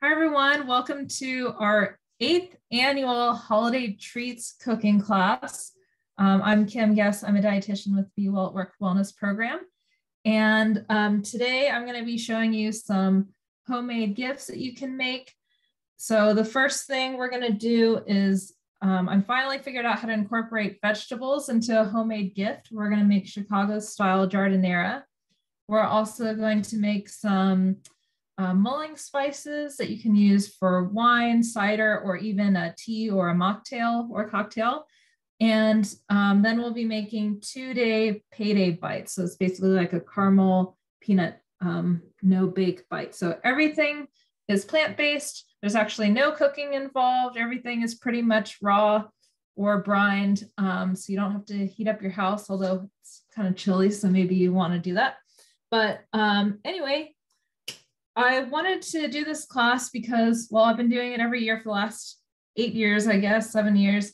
Hi, everyone. Welcome to our 8th annual Holiday Treats cooking class. I'm Kim Guess. I'm a dietitian with Be Well at Work Wellness Program. And today I'm going to be showing you some homemade gifts that you can make. So the first thing we're going to do is I finally figured out how to incorporate vegetables into a homemade gift. We're going to make Chicago-style jardinera. We're also going to make some mulling spices that you can use for wine, cider, or even a tea or a mocktail or cocktail. And then we'll be making 2-day Payday Bites. So it's basically like a caramel peanut no-bake bite. So everything is plant-based. There's actually no cooking involved. Everything is pretty much raw or brined. So you don't have to heat up your house, although it's kind of chilly, so maybe you want to do that. But anyway, I wanted to do this class because, well, I've been doing it every year for the last 8 years, I guess, 7 years,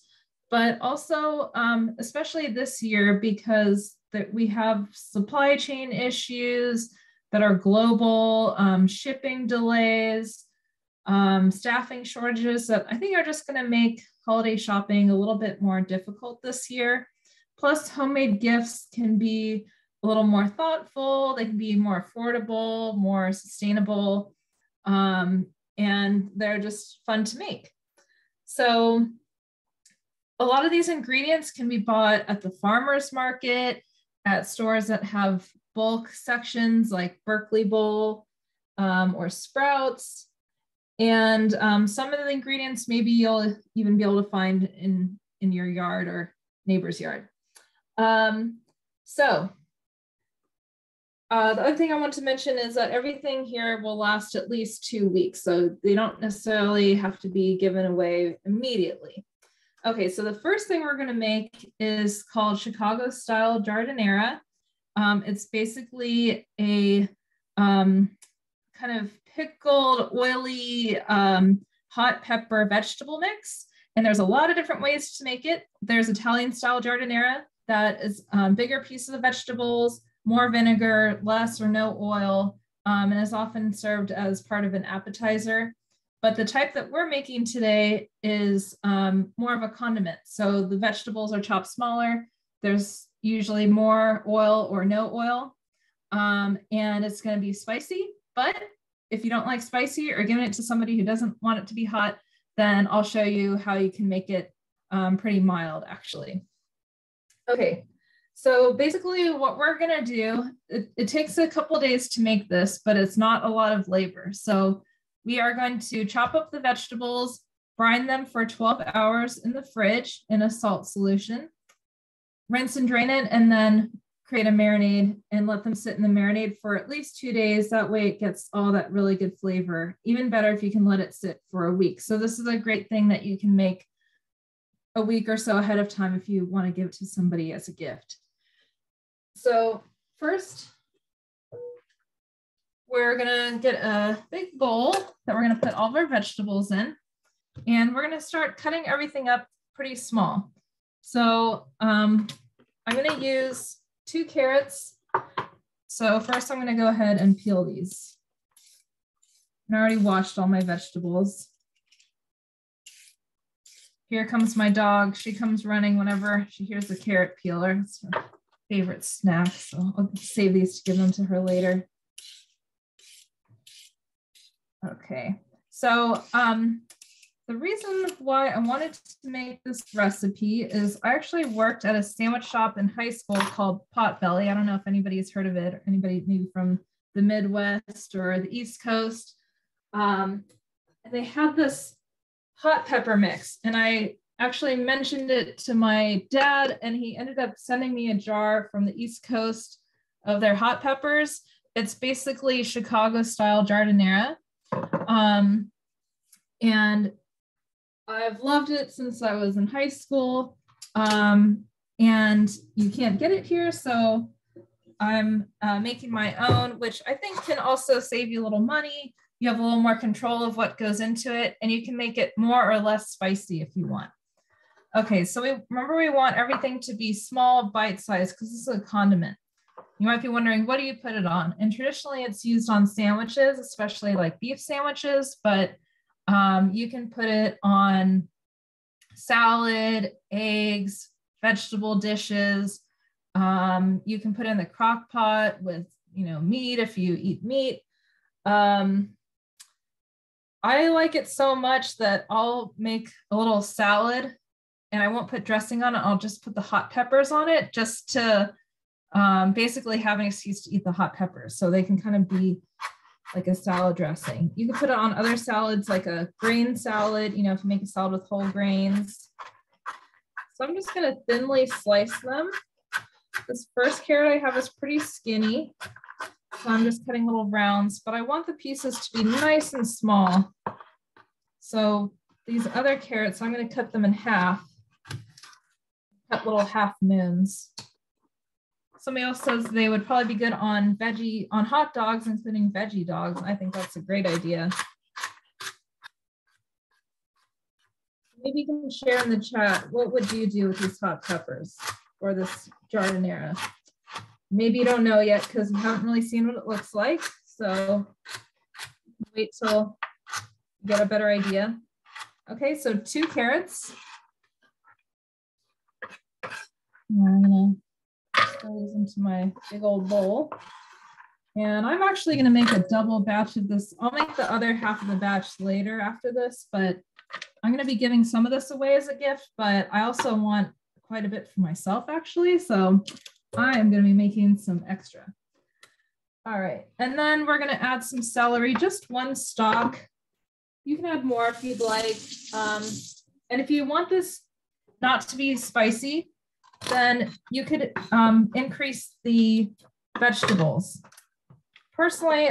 but also especially this year because we have supply chain issues that are global, shipping delays, staffing shortages that I think are just going to make holiday shopping a little bit more difficult this year. Plus, homemade gifts can be a little more thoughtful, they can be more affordable, more sustainable, and they're just fun to make. So a lot of these ingredients can be bought at the farmer's market, at stores that have bulk sections like Berkeley Bowl or Sprouts. And some of the ingredients maybe you'll even be able to find in your yard or neighbor's yard. The other thing I want to mention is that everything here will last at least 2 weeks, so they don't necessarily have to be given away immediately. Okay, so the first thing we're going to make is called Chicago-style jardinera. It's basically a kind of pickled, oily, hot pepper vegetable mix, and there's a lot of different ways to make it. There's Italian-style jardinera that is bigger pieces of vegetables, more vinegar, less or no oil, and is often served as part of an appetizer. But the type that we're making today is more of a condiment. So the vegetables are chopped smaller. There's usually more oil or no oil, and it's going to be spicy. But if you don't like spicy or giving it to somebody who doesn't want it to be hot, then I'll show you how you can make it pretty mild, actually. Okay. So basically what we're going to do, it takes a couple days to make this, but it's not a lot of labor. So we are going to chop up the vegetables, brine them for 12 hours in the fridge in a salt solution, rinse and drain it, and then create a marinade and let them sit in the marinade for at least 2 days. That way it gets all that really good flavor. Even better if you can let it sit for a week. So this is a great thing that you can make a week or so ahead of time if you want to give it to somebody as a gift. So first, we're gonna get a big bowl that we're gonna put all of our vegetables in, and we're gonna start cutting everything up pretty small. So I'm gonna use 2 carrots. So first I'm gonna go ahead and peel these. And I already washed all my vegetables. Here comes my dog. She comes running whenever she hears the carrot peeler. It's her favorite snack, so I'll save these to give them to her later. Okay, so the reason why I wanted to make this recipe is I actually worked at a sandwich shop in high school called Potbelly. I don't know if anybody's heard of it, or anybody maybe from the Midwest or the East Coast. And they had this hot pepper mix, and I actually mentioned it to my dad, and he ended up sending me a jar from the East Coast of their hot peppers. It's basically Chicago-style jardinera. And I've loved it since I was in high school. And you can't get it here, so I'm making my own, which I think can also save you a little money. You have a little more control of what goes into it, and you can make it more or less spicy if you want. Okay, so we want everything to be small, bite-sized, because this is a condiment. You might be wondering, what do you put it on? And traditionally it's used on sandwiches, especially like beef sandwiches, but you can put it on salad, eggs, vegetable dishes. You can put it in the crock pot with, meat if you eat meat. I like it so much that I'll make a little salad and I won't put dressing on it. I'll just put the hot peppers on it just to basically have an excuse to eat the hot peppers. So they can kind of be like a salad dressing. You can put it on other salads, like a grain salad, if you make a salad with whole grains. So I'm just gonna thinly slice them. This first carrot I have is pretty skinny. So I'm just cutting little rounds, but I want the pieces to be nice and small. So these other carrots, I'm going to cut them in half, cut little half moons. Somebody else says they would probably be good on hot dogs, including veggie dogs. I think that's a great idea. Maybe you can share in the chat, what would you do with these hot peppers or this giardiniera? Maybe you don't know yet because you haven't really seen what it looks like. So wait till you get a better idea. Okay, so 2 carrots. I'm gonna throw these into my big old bowl. And I'm actually gonna make a double batch of this. I'll make the other half of the batch later after this, but I'm gonna be giving some of this away as a gift, but I also want quite a bit for myself actually. So I'm going to be making some extra. All right, and then we're going to add some celery, just 1 stalk. You can add more if you'd like. And if you want this not to be spicy, then you could increase the vegetables. Personally,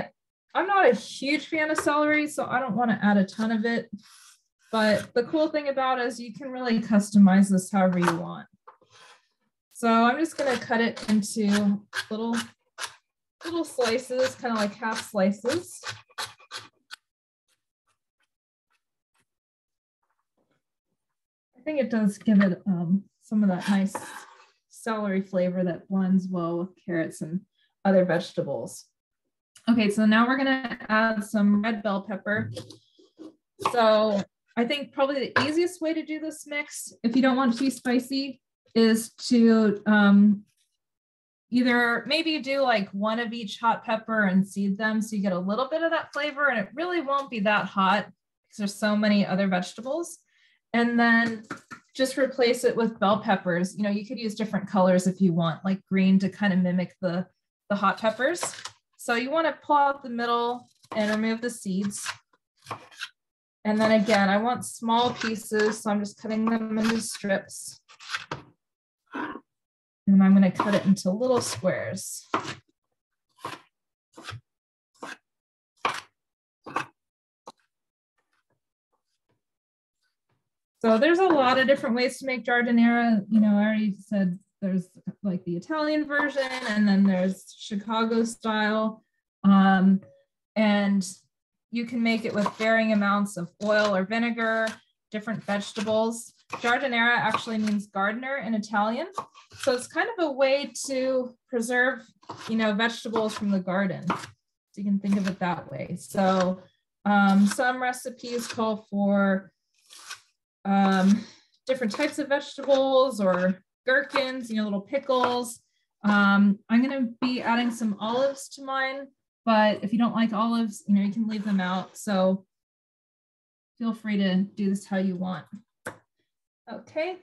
I'm not a huge fan of celery, so I don't want to add a ton of it. But the cool thing about it is you can really customize this however you want. So I'm just going to cut it into little slices, kind of like half slices. I think it does give it some of that nice celery flavor that blends well with carrots and other vegetables. Okay, so now we're going to add some red bell pepper. So I think probably the easiest way to do this mix, if you don't want it to be spicy, is to either maybe do like 1 of each hot pepper and seed them so you get a little bit of that flavor, and it really won't be that hot because there's so many other vegetables. And then just replace it with bell peppers. You could use different colors if you want, like green to kind of mimic the hot peppers. So you want to pull out the middle and remove the seeds. And then again, I want small pieces, so I'm just cutting them into strips. And I'm going to cut it into little squares. So there's a lot of different ways to make giardiniera. I already said there's like the Italian version, and then there's Chicago style. And you can make it with varying amounts of oil or vinegar, different vegetables. Giardiniera actually means gardener in Italian. So it's kind of a way to preserve, vegetables from the garden. So you can think of it that way. So some recipes call for different types of vegetables or gherkins, little pickles. I'm going to be adding some olives to mine, but if you don't like olives, you can leave them out. So feel free to do this how you want. Okay,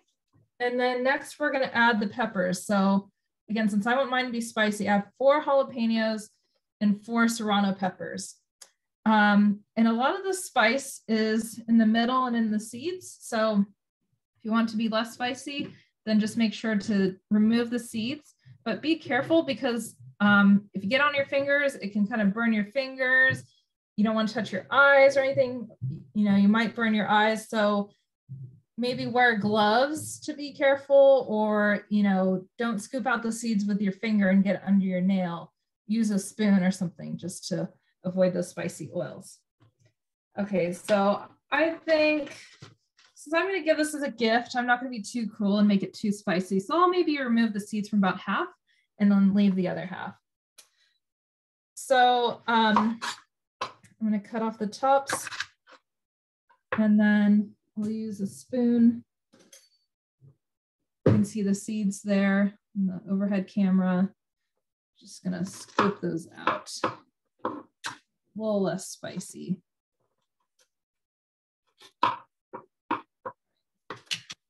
and then next we're going to add the peppers. So again, since I want mine to be spicy, I have 4 jalapenos and 4 serrano peppers. And a lot of the spice is in the middle and in the seeds. So if you want to be less spicy, then just make sure to remove the seeds, but be careful because if you get on your fingers, it can kind of burn your fingers. You don't want to touch your eyes or anything. You might burn your eyes. So maybe wear gloves to be careful, or, don't scoop out the seeds with your finger and get under your nail. Use a spoon or something just to avoid those spicy oils. Okay, so I think since I'm going to give this as a gift, I'm not going to be too cruel and make it too spicy. So I'll maybe remove the seeds from about half and then leave the other half. So I'm going to cut off the tops, and then I'll use a spoon. You can see the seeds there in the overhead camera. Just going to scoop those out. A little less spicy.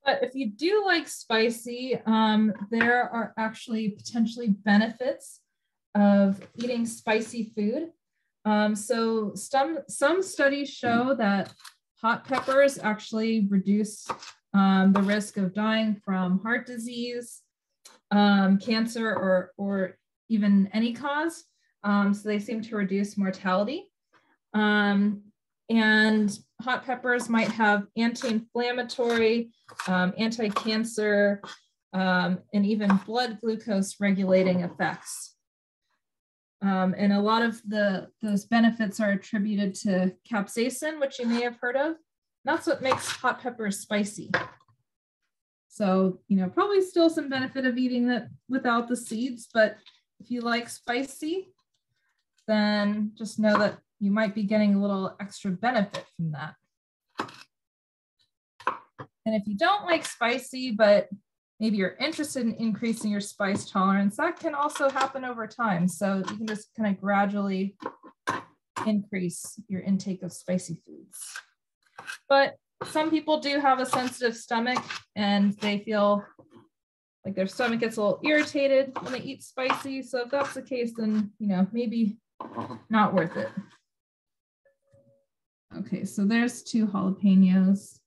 But if you do like spicy, there are actually potentially benefits of eating spicy food. So some studies show that hot peppers actually reduce the risk of dying from heart disease, cancer, or even any cause. So they seem to reduce mortality. And hot peppers might have anti-inflammatory, anti-cancer, and even blood glucose regulating effects. And a lot of those benefits are attributed to capsaicin, which you may have heard of. That's what makes hot peppers spicy. So, you know, probably still some benefit of eating it without the seeds, but if you like spicy, then just know that you might be getting a little extra benefit from that. And if you don't like spicy, but maybe you're interested in increasing your spice tolerance, that can also happen over time. So you can just kind of gradually increase your intake of spicy foods. But some people do have a sensitive stomach and they feel like their stomach gets a little irritated when they eat spicy. So if that's the case, then, you know, maybe not worth it. Okay, so there's 2 jalapenos.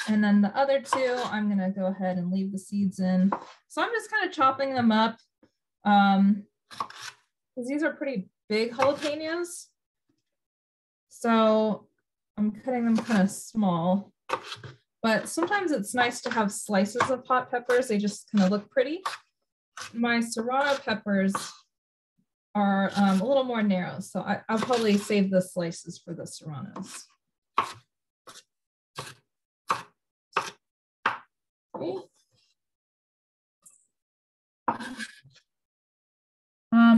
And then the other 2, I'm gonna go ahead and leave the seeds in. So I'm just kind of chopping them up because these are pretty big jalapenos. So I'm cutting them kind of small, but sometimes it's nice to have slices of hot peppers. They just kind of look pretty. My serrano peppers are a little more narrow, so I'll probably save the slices for the serranos. Okay.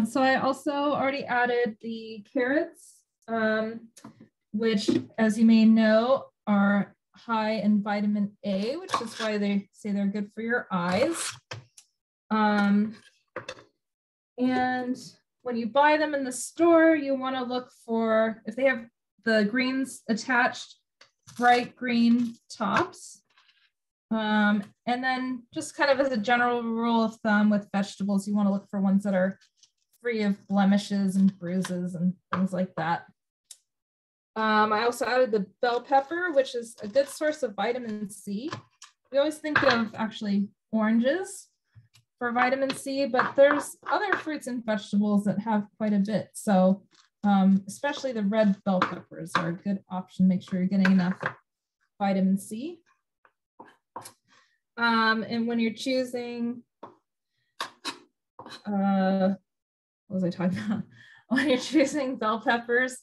So I also already added the carrots, which, as you may know, are high in vitamin A, which is why they say they're good for your eyes. And when you buy them in the store, you want to look for, if they have the greens attached, bright green tops. And then just kind of as a general rule of thumb with vegetables, you want to look for ones that are free of blemishes and bruises and things like that. I also added the bell pepper, which is a good source of vitamin C. We always think of actually oranges for vitamin C, but there's other fruits and vegetables that have quite a bit. So especially the red bell peppers are a good option. Make sure you're getting enough vitamin C. And when you're choosing, what was I talking about? When you're choosing bell peppers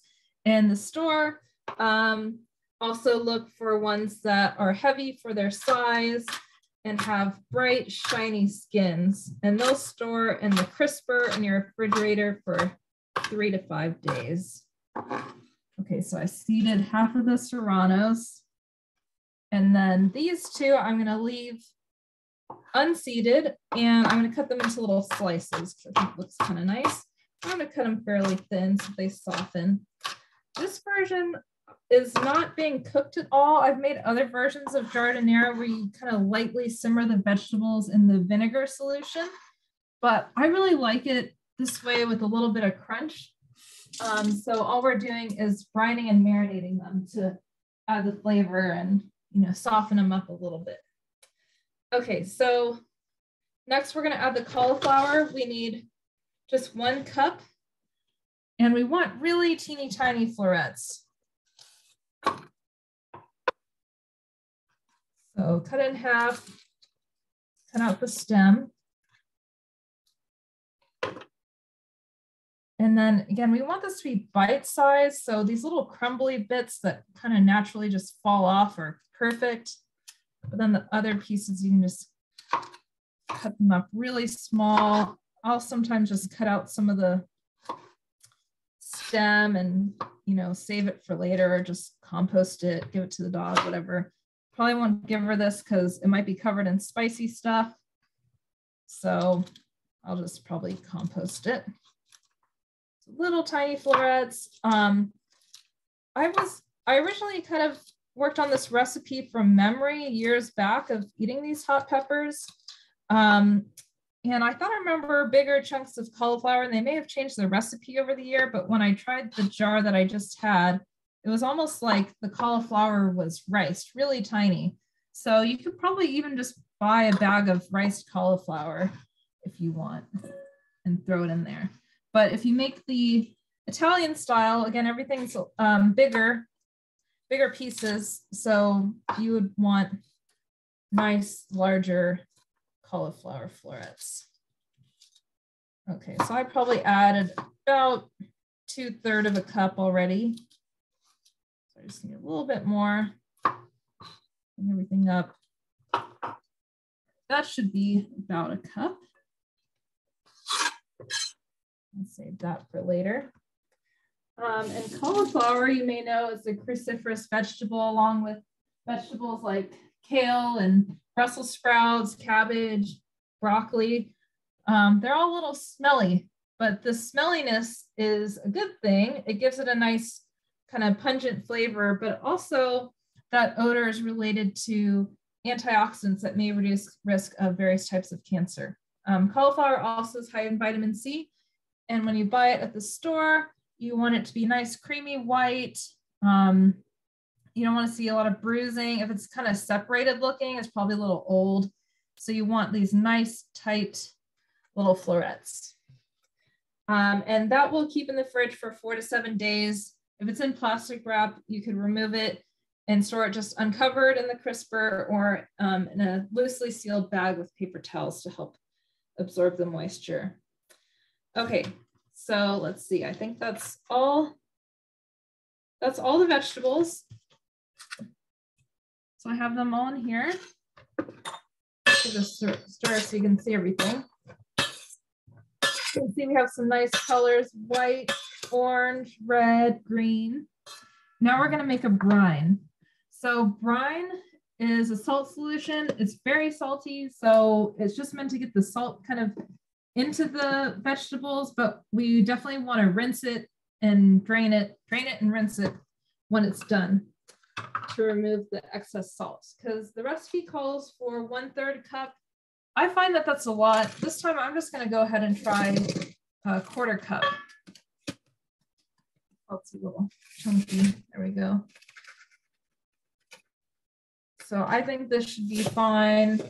in the store, also look for ones that are heavy for their size and have bright, shiny skins. And they'll store in the crisper in your refrigerator for 3 to 5 days. Okay, so I seeded half of the serranos. And then these 2, I'm gonna leave unseeded, and I'm gonna cut them into little slices because I think it looks kind of nice. I'm gonna cut them fairly thin so they soften. This version is not being cooked at all. I've made other versions of giardiniera where you kind of lightly simmer the vegetables in the vinegar solution, but I really like it this way with a little bit of crunch. So all we're doing is brining and marinating them to add the flavor and, you know, soften them up a little bit. Okay, so next we're gonna add the cauliflower. We need just 1 cup, and we want really teeny tiny florets. So cut it in half, cut out the stem. And then again, we want this to be bite-sized. So these little crumbly bits that kind of naturally just fall off are perfect. But then the other pieces you can just cut them up really small. I'll sometimes just cut out some of the stem and, you know, save it for later, or just compost it, give it to the dog, whatever. Probably won't give her this because it might be covered in spicy stuff. So I'll just probably compost it. Little tiny florets. I originally kind of worked on this recipe from memory years back of eating these hot peppers. And I thought I remember bigger chunks of cauliflower, and they may have changed the recipe over the year, but when I tried the jar that I just had, it was almost like the cauliflower was riced, really tiny. So you could probably even just buy a bag of riced cauliflower if you want and throw it in there. But if you make the Italian style, again, everything's bigger pieces. So you would want nice, larger cauliflower florets. Okay, so I probably added about 2/3 of a cup already. So I just need a little bit more. Bring everything up. That should be about a cup. Let's save that for later. And cauliflower, you may know, is a cruciferous vegetable, along with vegetables like kale and Brussels sprouts, cabbage, broccoli. They're all a little smelly, but the smelliness is a good thing. It gives it a nice kind of pungent flavor, but also that odor is related to antioxidants that may reduce risk of various types of cancer. Cauliflower also is high in vitamin C. And when you buy it at the store, you want it to be nice, creamy white. You don't want to see a lot of bruising. If it's kind of separated looking, it's probably a little old. So you want these nice, tight little florets. And that will keep in the fridge for 4 to 7 days. If it's in plastic wrap, you could remove it and store it just uncovered in the crisper, or in a loosely sealed bag with paper towels to help absorb the moisture. Okay, so let's see. I think that's all the vegetables. So I have them all in here. Just stir so you can see everything. You can see we have some nice colors: white, orange, red, green. Now we're gonna make a brine. So brine is a salt solution. It's very salty, so it's just meant to get the salt kind of into the vegetables, but we definitely want to rinse it and drain it and rinse it when it's done to remove the excess salt, because the recipe calls for 1/3 cup. I find that that's a lot. This time I'm just going to go ahead and try a 1/4 cup. Salt's a little chunky. There we go. So I think this should be fine.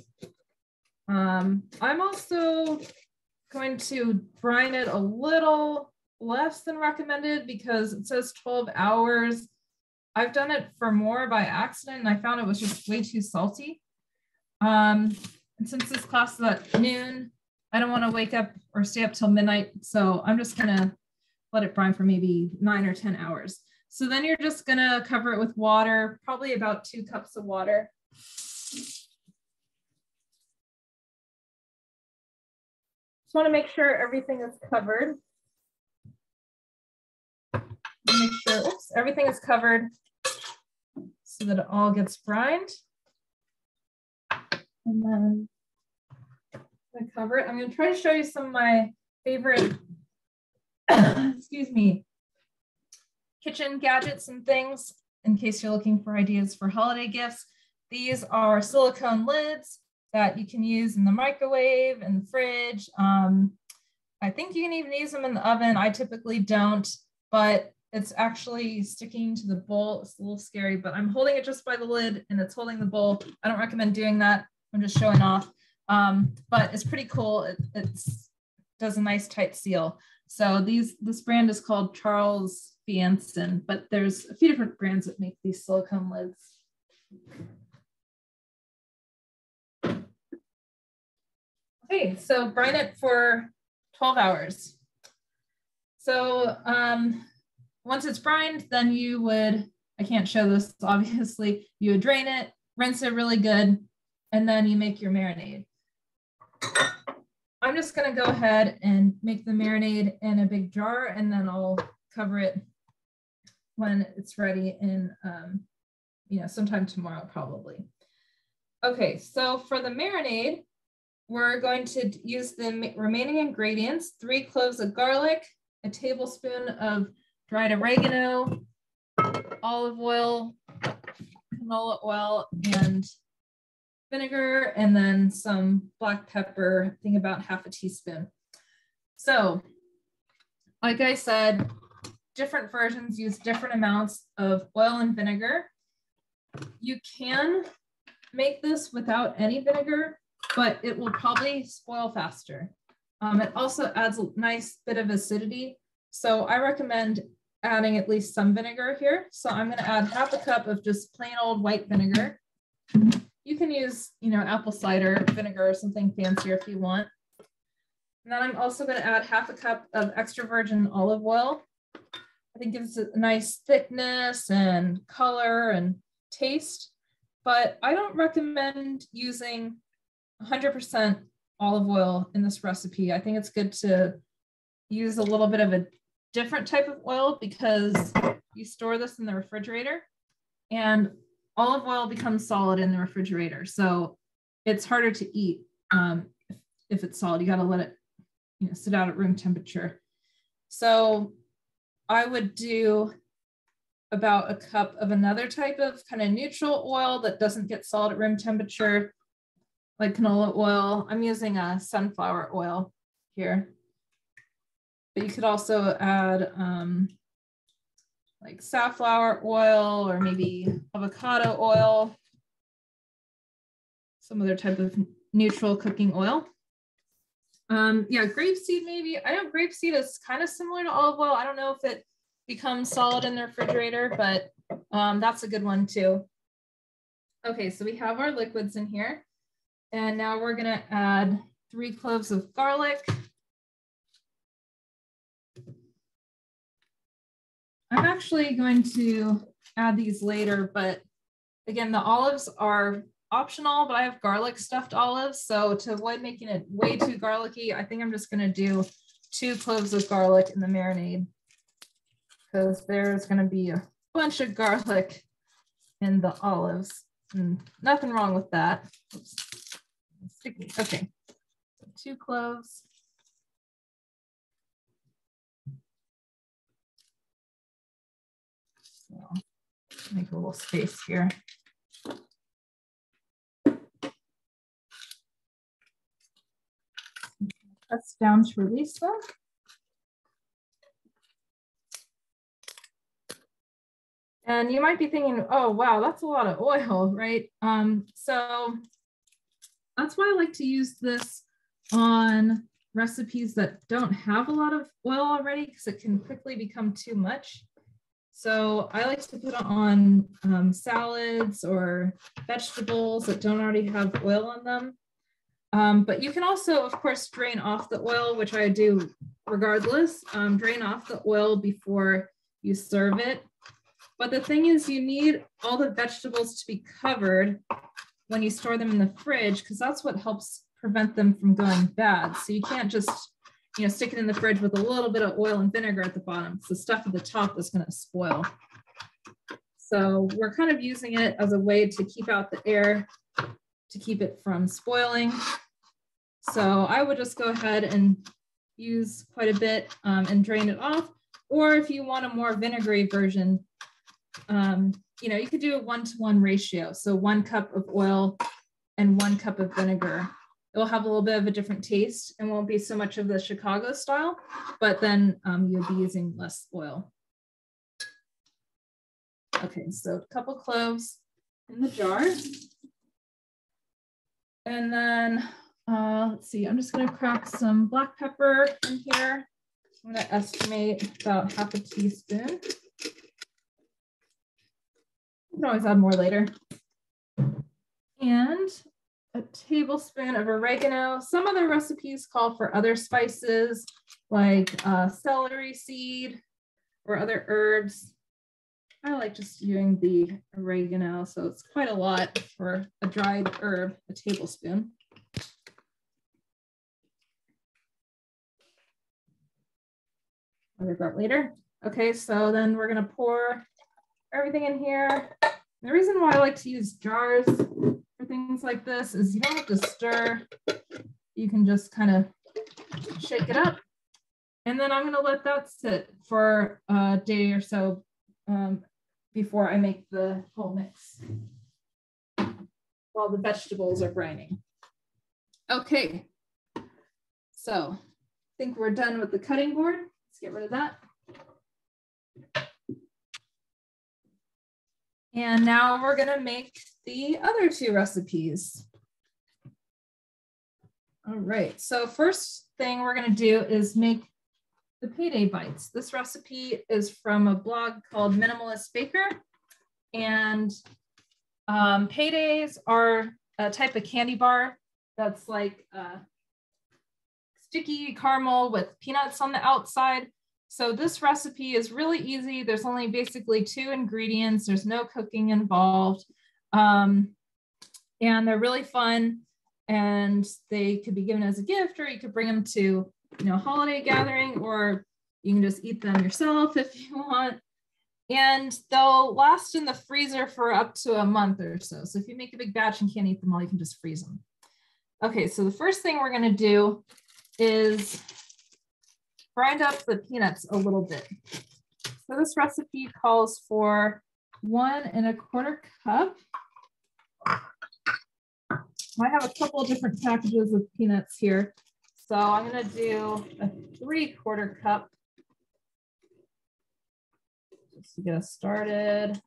I'm also going to brine it a little less than recommended because it says 12 hours. I've done it for more by accident, and I found it was just way too salty. And since this class is at noon, I don't want to wake up or stay up till midnight. So I'm just going to let it brine for maybe 9 or 10 hours. So then you're just going to cover it with water, probably about 2 cups of water. Just want to make sure everything is covered. Make sure, oops, everything is covered so that it all gets brined. And then I'm going to cover it. I'm going to try to show you some of my favorite, excuse me, kitchen gadgets and things in case you're looking for ideas for holiday gifts. These are silicone lids that you can use in the microwave and the fridge. I think you can even use them in the oven. I typically don't, but it's actually sticking to the bowl. It's a little scary, but I'm holding it just by the lid and it's holding the bowl. I don't recommend doing that. I'm just showing off, but it's pretty cool. It does a nice tight seal. So this brand is called Charles Fianson, but there's a few different brands that make these silicone lids. Okay, so brine it for 12 hours. So once it's brined, then you would, I can't show this obviously, you would drain it, rinse it really good, and then you make your marinade. I'm just gonna go ahead and make the marinade in a big jar, and then I'll cover it when it's ready in, sometime tomorrow probably. Okay, so for the marinade, we're going to use the remaining ingredients: 3 cloves of garlic, a tablespoon of dried oregano, olive oil, canola oil, and vinegar, and then some black pepper, I think about half a teaspoon. So, like I said, different versions use different amounts of oil and vinegar. You can make this without any vinegar, but it will probably spoil faster. It also adds a nice bit of acidity. So I recommend adding at least some vinegar here. So I'm going to add half a cup of just plain old white vinegar. You can use, apple cider vinegar or something fancier if you want. And then I'm also going to add half a cup of extra virgin olive oil. I think it gives it a nice thickness and color and taste, but I don't recommend using 100% olive oil in this recipe. I think it's good to use a little bit of a different type of oil because you store this in the refrigerator and olive oil becomes solid in the refrigerator. So it's harder to eat if it's solid. You got to let it sit out at room temperature. So I would do about a cup of another type of kind of neutral oil that doesn't get solid at room temperature, like canola oil. I'm using a sunflower oil here, but you could also add like safflower oil or maybe avocado oil, some other type of neutral cooking oil. Yeah, grapeseed maybe. I know grapeseed is kind of similar to olive oil. I don't know if it becomes solid in the refrigerator, but that's a good one too. Okay, so we have our liquids in here. And now we're gonna add 3 cloves of garlic. I'm actually going to add these later, but again, the olives are optional, but I have garlic stuffed olives. So to avoid making it way too garlicky, I think I'm just gonna do 2 cloves of garlic in the marinade because there's gonna be a bunch of garlic in the olives and nothing wrong with that. Oops. Sticky. Okay, so 2 cloves. So make a little space here. Press down to release them. And you might be thinking, oh, wow, that's a lot of oil, right? So that's why I like to use this on recipes that don't have a lot of oil already because it can quickly become too much. So I like to put it on salads or vegetables that don't already have oil on them. But you can also, of course, drain off the oil, which I do regardless. Drain off the oil before you serve it. But the thing is, you need all the vegetables to be covered when you store them in the fridge, because that's what helps prevent them from going bad. So you can't just, stick it in the fridge with a little bit of oil and vinegar at the bottom. So the stuff at the top is going to spoil. So we're kind of using it as a way to keep out the air, to keep it from spoiling. So I would just go ahead and use quite a bit and drain it off. Or if you want a more vinegary version, you could do a 1-to-1 ratio. So 1 cup of oil and 1 cup of vinegar. It will have a little bit of a different taste and won't be so much of the Chicago style, but then you'll be using less oil. Okay, so a couple cloves in the jar. And then, let's see, I'm just gonna crack some black pepper in here. I'm gonna estimate about half a teaspoon. You can always add more later. And a tablespoon of oregano. Some other recipes call for other spices like celery seed or other herbs. I like just using the oregano, so it's quite a lot for a dried herb, a tablespoon. I'll regret later. Okay, so then we're gonna pour everything in here. The reason why I like to use jars for things like this is you don't have to stir. You can just kind of shake it up. And then I'm gonna let that sit for a day or so before I make the whole mix while the vegetables are brining. Okay, so I think we're done with the cutting board. Let's get rid of that. And now we're gonna make the other two recipes. All right, so first thing we're gonna do is make the Payday Bites. This recipe is from a blog called Minimalist Baker. And Paydays are a type of candy bar that's like sticky caramel with peanuts on the outside. So this recipe is really easy. There's only basically 2 ingredients. There's no cooking involved. And they're really fun. And they could be given as a gift, or you could bring them to, holiday gathering, or you can just eat them yourself if you want. And they'll last in the freezer for up to a month or so. So if you make a big batch and can't eat them all, you can just freeze them. Okay, so the first thing we're gonna do is grind up the peanuts a little bit. So this recipe calls for 1 1/4 cup. I have a couple of different packages of peanuts here. So I'm gonna do a 3/4 cup just to get us started.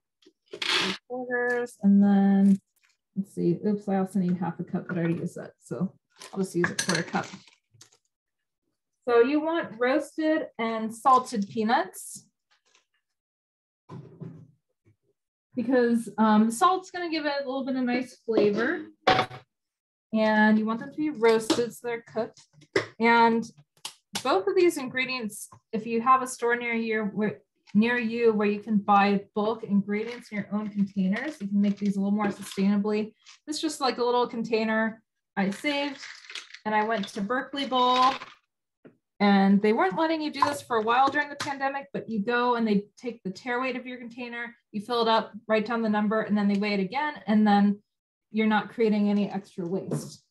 3/4, and then let's see, oops, I also need 1/2 cup, but I already used that. So I'll just use a 1/4 cup. So you want roasted and salted peanuts because salt's gonna give it a little bit of nice flavor. And you want them to be roasted so they're cooked. And both of these ingredients, if you have a store near you where you can buy bulk ingredients in your own containers, you can make these a little more sustainably. This is just like a little container I saved, and I went to Berkeley Bowl, and they weren't letting you do this for a while during the pandemic, but you go and they take the tare weight of your container, you fill it up, write down the number, and then they weigh it again, and then you're not creating any extra waste.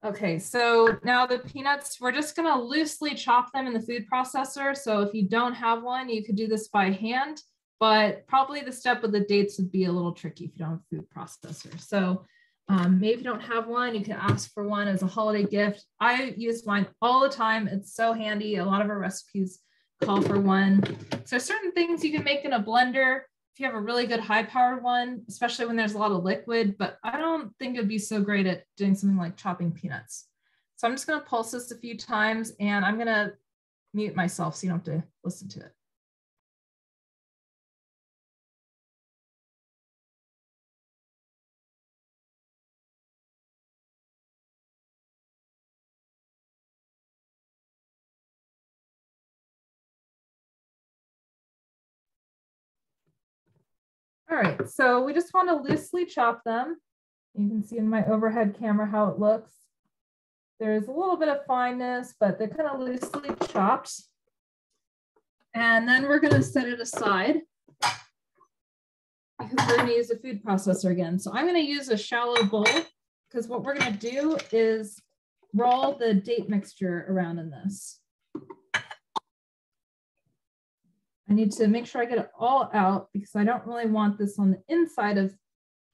Okay, so now the peanuts, we're just gonna loosely chop them in the food processor. So if you don't have one, you could do this by hand, but probably the step with the dates would be a little tricky if you don't have a food processor. So maybe if you don't have one, you can ask for one as a holiday gift. I use mine all the time. It's so handy. A lot of our recipes call for one. So certain things you can make in a blender if you have a really good high-powered one, especially when there's a lot of liquid, but I don't think it'd be so great at doing something like chopping peanuts. So I'm just gonna pulse this a few times, and I'm gonna mute myself so you don't have to listen to it. All right, so we just want to loosely chop them. You can see in my overhead camera how it looks. There's a little bit of fineness, but they're kind of loosely chopped. And then we're going to set it aside because we're going to use a food processor again. So I'm going to use a shallow bowl because what we're going to do is roll the date mixture around in this. I need to make sure I get it all out because I don't really want this on the inside of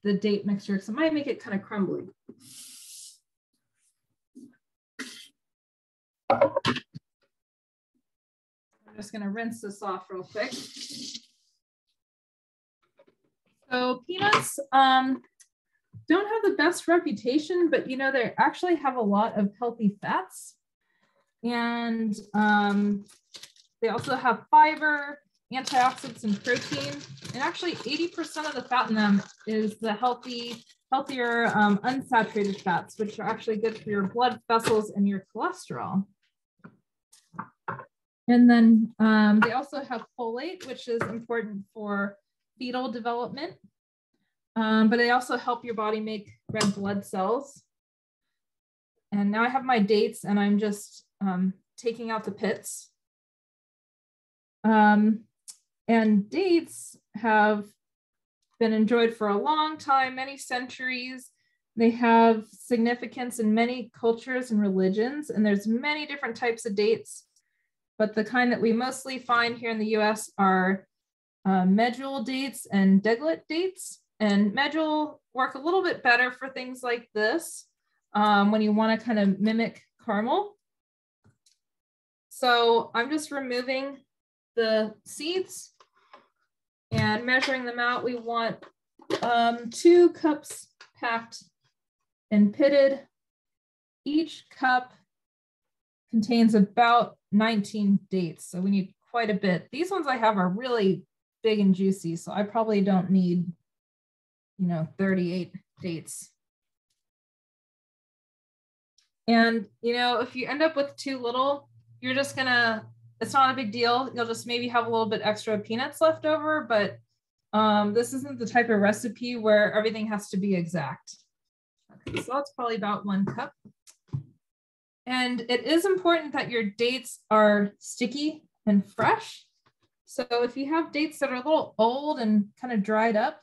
the date mixture because it might make it kind of crumbly. I'm just going to rinse this off real quick. So peanuts don't have the best reputation, but they actually have a lot of healthy fats. And they also have fiber, antioxidants, and protein. And actually 80% of the fat in them is the healthier unsaturated fats, which are actually good for your blood vessels and your cholesterol. And then they also have folate, which is important for fetal development. But they also help your body make red blood cells. And now I have my dates and I'm just taking out the pits. And dates have been enjoyed for a long time, many centuries. They have significance in many cultures and religions, and there's many different types of dates, but the kind that we mostly find here in the US are medjool dates and deglet dates. And medjool work a little bit better for things like this when you want to kind of mimic caramel. So I'm just removing the seeds and measuring them out. We want 2 cups packed and pitted. Each cup contains about 19 dates, so we need quite a bit. These ones I have are really big and juicy, so I probably don't need, 38 dates. And, if you end up with too little, you're just gonna, it's not a big deal. You'll just maybe have a little bit extra peanuts left over, but this isn't the type of recipe where everything has to be exact. Okay, so that's probably about 1 cup. And it is important that your dates are sticky and fresh. So if you have dates that are a little old and kind of dried up,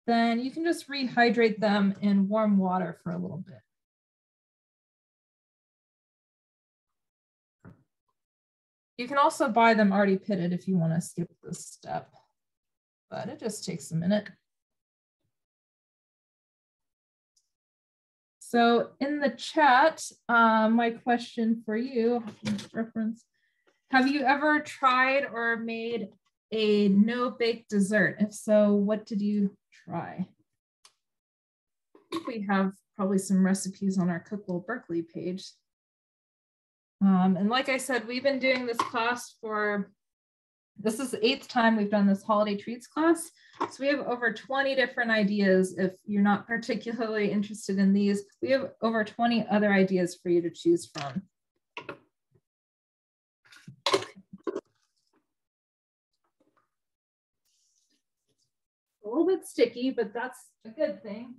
then you can just rehydrate them in warm water for a little bit. You can also buy them already pitted if you want to skip this step, but it just takes a minute. So in the chat, my question for you, reference, have you ever tried or made a no-bake dessert? If so, what did you try? I think we have probably some recipes on our Cookable Berkeley page. And like I said, we've been doing this class for, this is the 8th time we've done this holiday treats class. So we have over 20 different ideas. If you're not particularly interested in these, we have over 20 other ideas for you to choose from. A little bit sticky, but that's a good thing.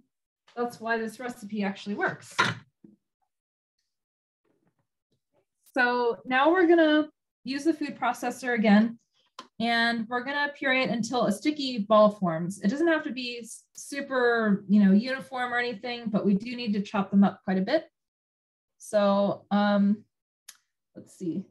That's why this recipe actually works. So now we're gonna use the food processor again, and we're gonna puree it until a sticky ball forms. It doesn't have to be super, uniform or anything, but we do need to chop them up quite a bit. So let's see.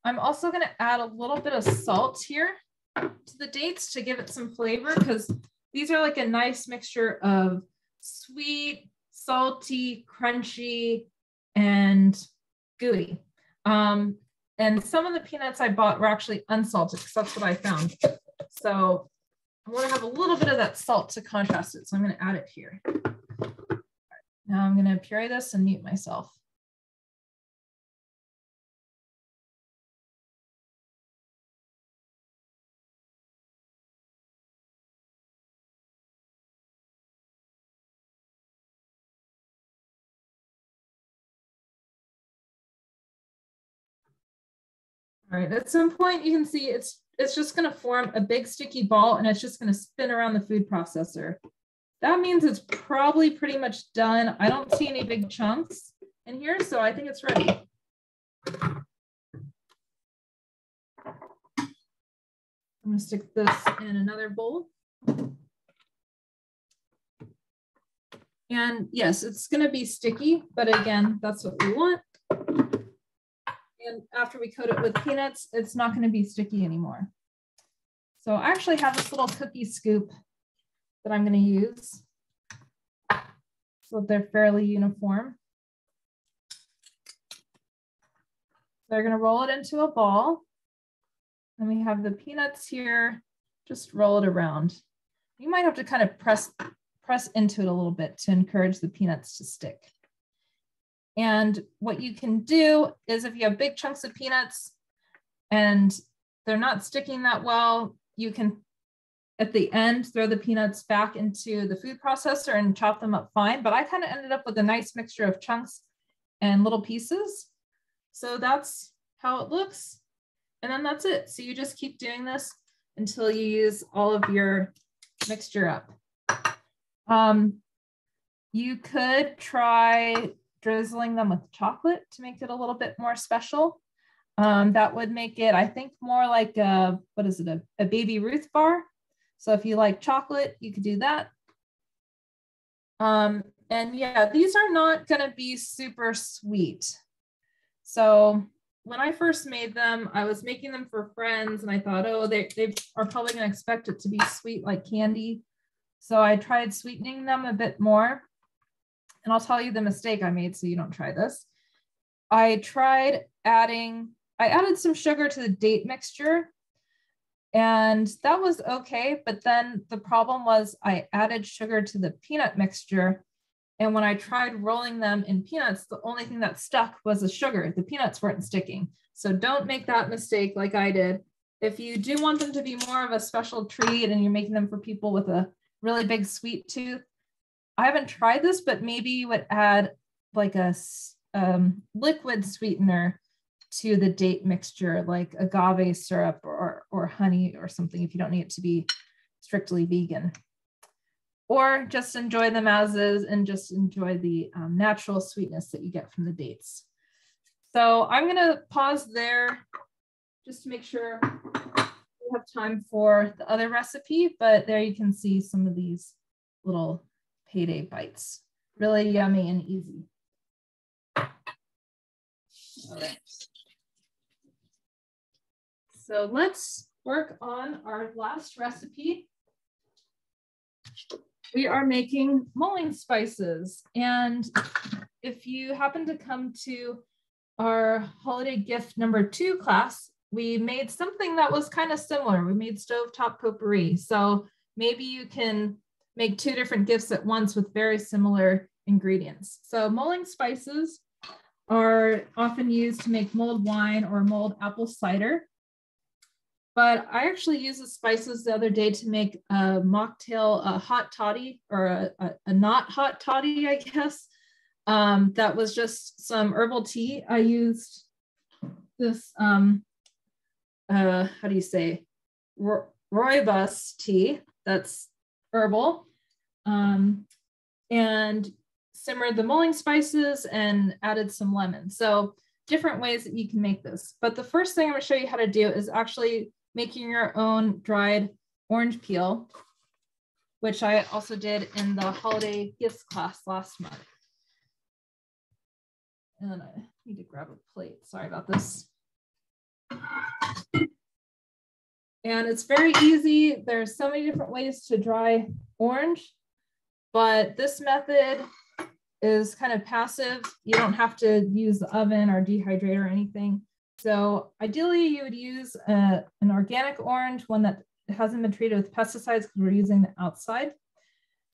I'm also gonna add a little bit of salt here to the dates to give it some flavor, because these are like a nice mixture of sweet, salty, crunchy, and gooey. And some of the peanuts I bought were actually unsalted, because that's what I found. So I want to have a little bit of that salt to contrast it. So I'm going to add it here. Right, now I'm going to puree this and mute myself. All right, at some point you can see it's just going to form a big sticky ball, and it's just going to spin around the food processor. That means it's probably pretty much done. I don't see any big chunks in here, so I think it's ready. I'm going to stick this in another bowl. And yes, it's going to be sticky, but again, that's what we want. And after we coat it with peanuts, it's not going to be sticky anymore. So I actually have this little cookie scoop that I'm going to use so they're fairly uniform. They're going to roll it into a ball. And we have the peanuts here, just roll it around. You might have to kind of press into it a little bit to encourage the peanuts to stick. And what you can do is, if you have big chunks of peanuts and they're not sticking that well, you can, at the end, throw the peanuts back into the food processor and chop them up fine. But I kind of ended up with a nice mixture of chunks and little pieces. So that's how it looks. And then that's it. So you just keep doing this until you use all of your mixture up. You could try drizzling them with chocolate to make it a little bit more special. That would make it, I think, more like a, what is it, a Baby Ruth bar. So if you like chocolate, you could do that. And yeah, these are not gonna be super sweet. So when I first made them, I was making them for friends and I thought, oh, they are probably gonna expect it to be sweet like candy. So I tried sweetening them a bit more. And I'll tell you the mistake I made so you don't try this. I added some sugar to the date mixture and that was okay. But then the problem was I added sugar to the peanut mixture. And when I tried rolling them in peanuts, the only thing that stuck was the sugar. The peanuts weren't sticking. So don't make that mistake like I did. If you do want them to be more of a special treat and you're making them for people with a really big sweet tooth, I haven't tried this, but maybe you would add like a liquid sweetener to the date mixture, like agave syrup or honey or something if you don't need it to be strictly vegan. Or just enjoy them as is and just enjoy the natural sweetness that you get from the dates. So I'm gonna pause there just to make sure we have time for the other recipe, but there you can see some of these little Payday Bites. Really yummy and easy. All right. So let's work on our last recipe. We are making mulling spices. And if you happen to come to our holiday gift number 2 class, we made something that was kind of similar. We made stovetop potpourri. So maybe you can make 2 different gifts at once with very similar ingredients. So mulling spices are often used to make mulled wine or mulled apple cider. But I actually used the spices the other day to make a mocktail, a hot toddy, or a not hot toddy, I guess. That was just some herbal tea. I used this, how do you say, rooibos tea that's herbal, and simmered the mulling spices and added some lemon. So different ways that you can make this. But the first thing I'm going to show you how to do is actually making your own dried orange peel, which I also did in the holiday gifts class last month. And I need to grab a plate. Sorry about this. And it's very easy. There's so many different ways to dry orange, but this method is kind of passive. You don't have to use the oven or dehydrate or anything. So ideally you would use an organic orange, one that hasn't been treated with pesticides because we're using the outside.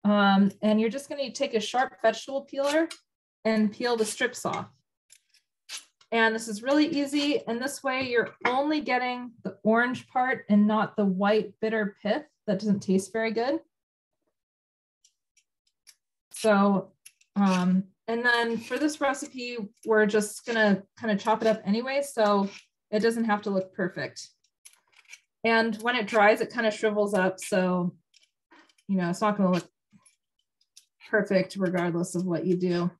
And you're just going to take a sharp vegetable peeler and peel the strips off. And this is really easy. And this way you're only getting the orange part and not the white bitter pith that doesn't taste very good. So, and then for this recipe, we're just gonna kind of chop it up anyway, so it doesn't have to look perfect. And when it dries, it kind of shrivels up. So, you know, it's not gonna look perfect regardless of what you do.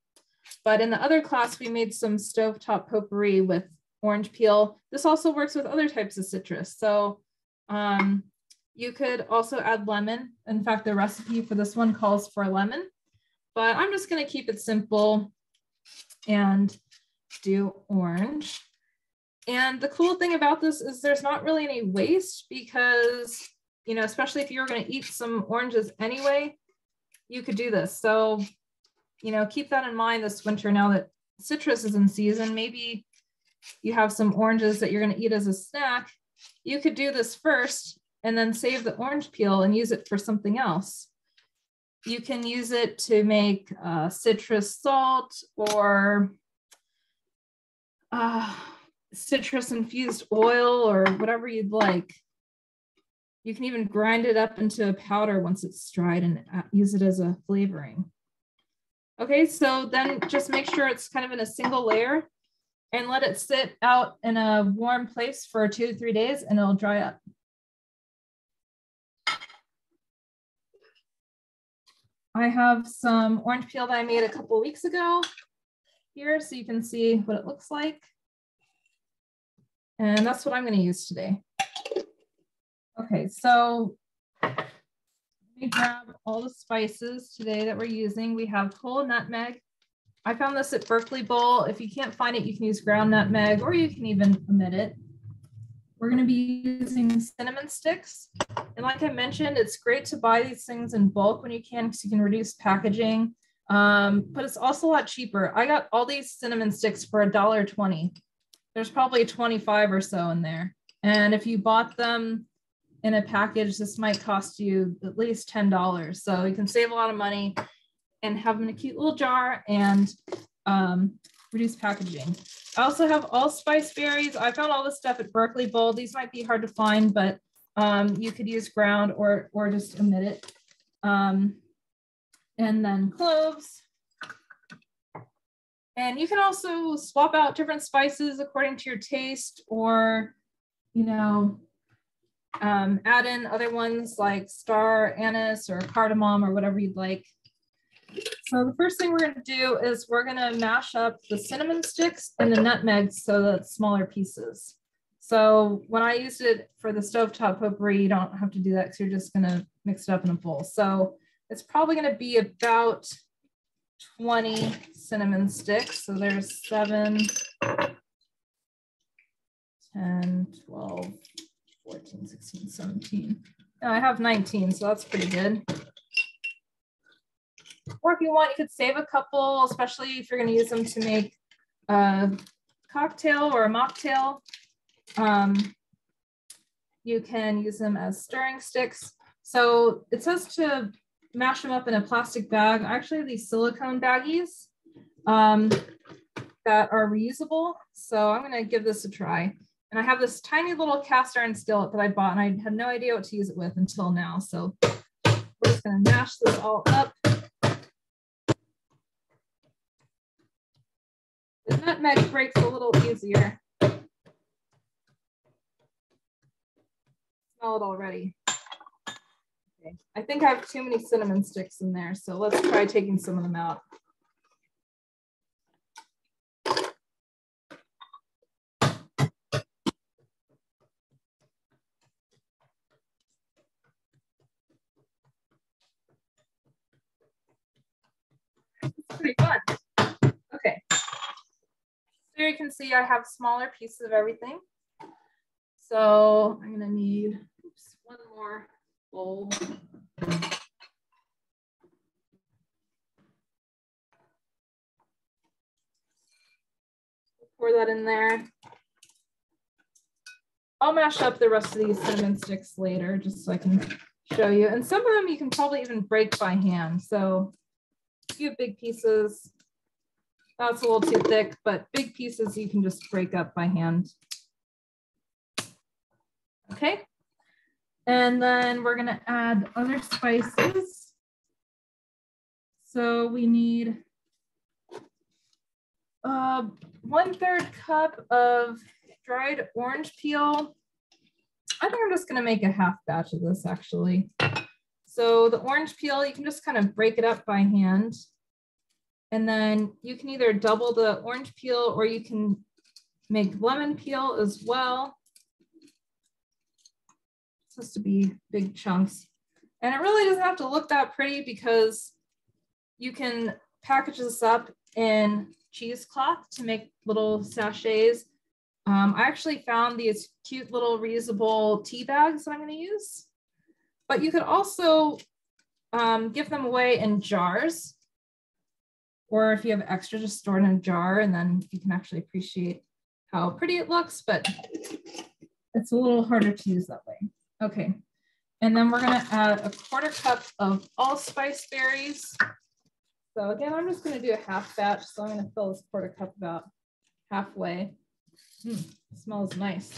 But in the other class, we made some stovetop potpourri with orange peel. This also works with other types of citrus. So you could also add lemon. In fact, the recipe for this one calls for lemon. But I'm just going to keep it simple and do orange. And the cool thing about this is there's not really any waste because, you know, especially if you were going to eat some oranges anyway, you could do this. So, you know, keep that in mind this winter now that citrus is in season. Maybe you have some oranges that you're going to eat as a snack. You could do this first and then save the orange peel and use it for something else. You can use it to make citrus salt or citrus infused oil or whatever you'd like. You can even grind it up into a powder once it's dried and use it as a flavoring. Okay, so then just make sure it's kind of in a single layer and let it sit out in a warm place for 2 to 3 days and it'll dry up. I have some orange peel that I made a couple weeks ago here, so you can see what it looks like. And that's what I'm going to use today. Okay, so let me grab all the spices today that we're using. We have whole nutmeg. I found this at Berkeley Bowl. If you can't find it, you can use ground nutmeg, or you can even omit it. We're going to be using cinnamon sticks. And like I mentioned, it's great to buy these things in bulk when you can, because you can reduce packaging. But it's also a lot cheaper. I got all these cinnamon sticks for $1.20. There's probably 25 or so in there. And if you bought them in a package, this might cost you at least $10. So you can save a lot of money and have them in a cute little jar and reduce packaging. I also have allspice berries. I found all this stuff at Berkeley Bowl. These might be hard to find, but you could use ground or just omit it. And then cloves. And you can also swap out different spices according to your taste, or, you know, add in other ones like star anise or cardamom or whatever you'd like. So the first thing we're going to do is we're going to mash up the cinnamon sticks and the nutmeg so that it's smaller pieces. So when I used it for the stovetop potpourri, you don't have to do that because you're just going to mix it up in a bowl. So it's probably going to be about 20 cinnamon sticks. So there's 7, 10, 12, 14, 16, 17. Now I have 19, so that's pretty good. Or if you want, you could save a couple, especially if you're going to use them to make a cocktail or a mocktail. You can use them as stirring sticks. So it says to mash them up in a plastic bag. I actually have these silicone baggies that are reusable. So I'm going to give this a try. And I have this tiny little cast iron skillet that I bought, and I had no idea what to use it with until now. So we're just going to mash this all up. The nutmeg breaks a little easier. Smell it already. Okay. I think I have too many cinnamon sticks in there, so let's try taking some of them out. It's pretty fun. Okay. Here you can see I have smaller pieces of everything. So I'm going to need one more bowl. Pour that in there. I'll mash up the rest of these cinnamon sticks later just so I can show you. And some of them you can probably even break by hand. So a few big pieces. That's a little too thick, but big pieces you can just break up by hand. Okay. And then we're going to add other spices. So we need 1/3 cup of dried orange peel. I think I'm just going to make a half batch of this actually. So the orange peel, you can just kind of break it up by hand. And then you can either double the orange peel or you can make lemon peel as well. It's supposed to be big chunks. And it really doesn't have to look that pretty because you can package this up in cheesecloth to make little sachets. I actually found these cute little reusable tea bags that I'm going to use. But you could also give them away in jars. Or if you have extra, just store it in a jar and then you can actually appreciate how pretty it looks, but it's a little harder to use that way. Okay, and then we're gonna add 1/4 cup of allspice berries. So again, I'm just gonna do a half batch. So I'm gonna fill this 1/4 cup about halfway. It smells nice.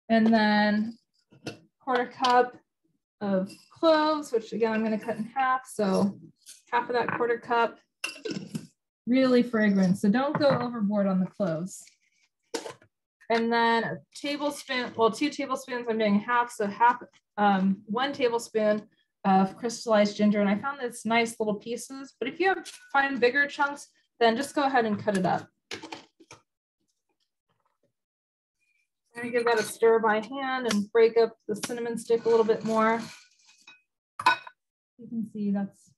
And then 1/4 cup of cloves, which again, I'm gonna cut in half. So half of that 1/4 cup, really fragrant. So don't go overboard on the cloves. And then a tablespoon, well, 2 tablespoons, I'm doing half. So 1 tablespoon of crystallized ginger. And I found this nice little pieces, but if you find bigger chunks, then just go ahead and cut it up. gonna give that a stir by hand and break up the cinnamon stick a little bit more. You can see that's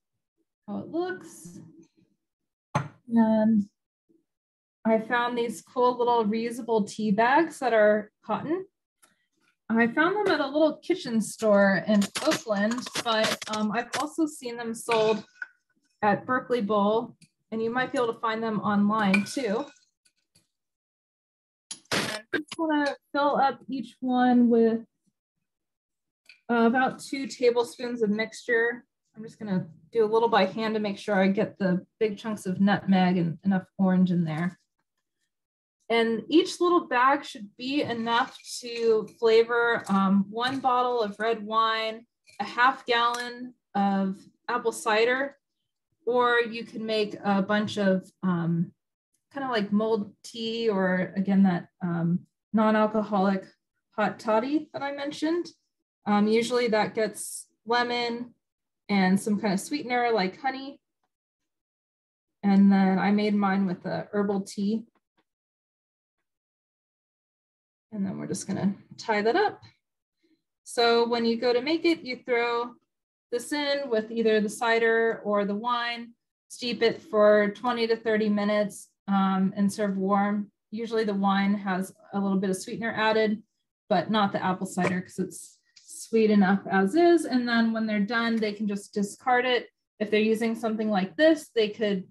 how it looks. And I found these cool little reusable tea bags that are cotton. I found them at a little kitchen store in Oakland, but I've also seen them sold at Berkeley Bowl, and you might be able to find them online too. And I just want to fill up each one with about 2 tablespoons of mixture. I'm just going to do a little by hand to make sure I get the big chunks of nutmeg and enough orange in there. And each little bag should be enough to flavor 1 bottle of red wine, a ½ gallon of apple cider, or you can make a bunch of kind of like mulled tea, or again, that non-alcoholic hot toddy that I mentioned. Usually that gets lemon and some kind of sweetener like honey. And then I made mine with a herbal tea. And then we're just gonna tie that up. So when you go to make it, you throw this in with either the cider or the wine, steep it for 20 to 30 minutes and serve warm. Usually the wine has a little bit of sweetener added, but not the apple cider because it's sweet enough as is. And then when they're done, they can just discard it. If they're using something like this, they could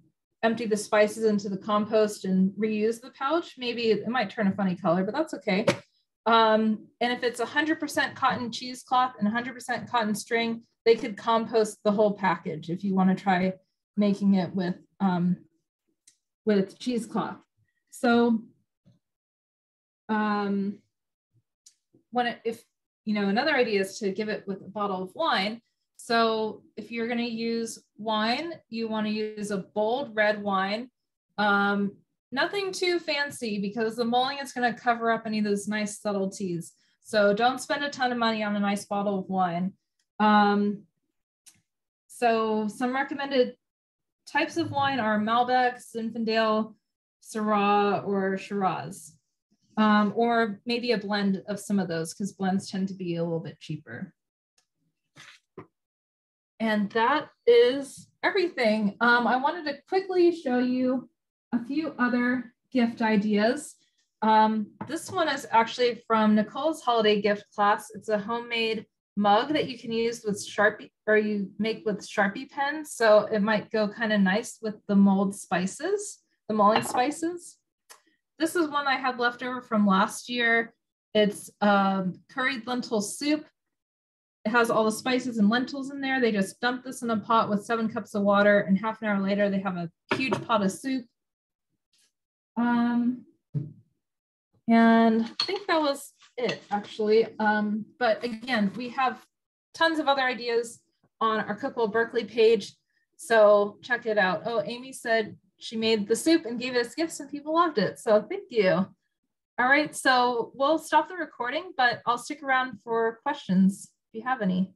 empty the spices into the compost and reuse the pouch. Maybe it might turn a funny color, but that's okay. And if it's 100% cotton cheesecloth and 100% cotton string, they could compost the whole package if you want to try making it with cheesecloth. So another idea is to give it with a bottle of wine. So if you're going to use wine, you want to use a bold red wine. Nothing too fancy because the mulling is going to cover up any of those nice subtleties. So don't spend a ton of money on a nice bottle of wine. So some recommended types of wine are Malbec, Zinfandel, Syrah, or Shiraz. Or maybe a blend of some of those because blends tend to be a little bit cheaper. And that is everything. I wanted to quickly show you a few other gift ideas. This one is actually from Nicole's holiday gift class. It's a homemade mug that you can use with Sharpie, or you make with Sharpie pens. So it might go kind of nice with the mulled spices, the mulling spices. This is one I had left over from last year. It's curried lentil soup. It has all the spices and lentils in there. They just dump this in a pot with 7 cups of water, and half an hour later, they have a huge pot of soup. And I think that was it, actually. But again, we have tons of other ideas on our Cookable Berkeley page, so check it out. Oh, Amy said she made the soup and gave it as gifts, and people loved it, so thank you. All right, so we'll stop the recording, but I'll stick around for questions if you have any.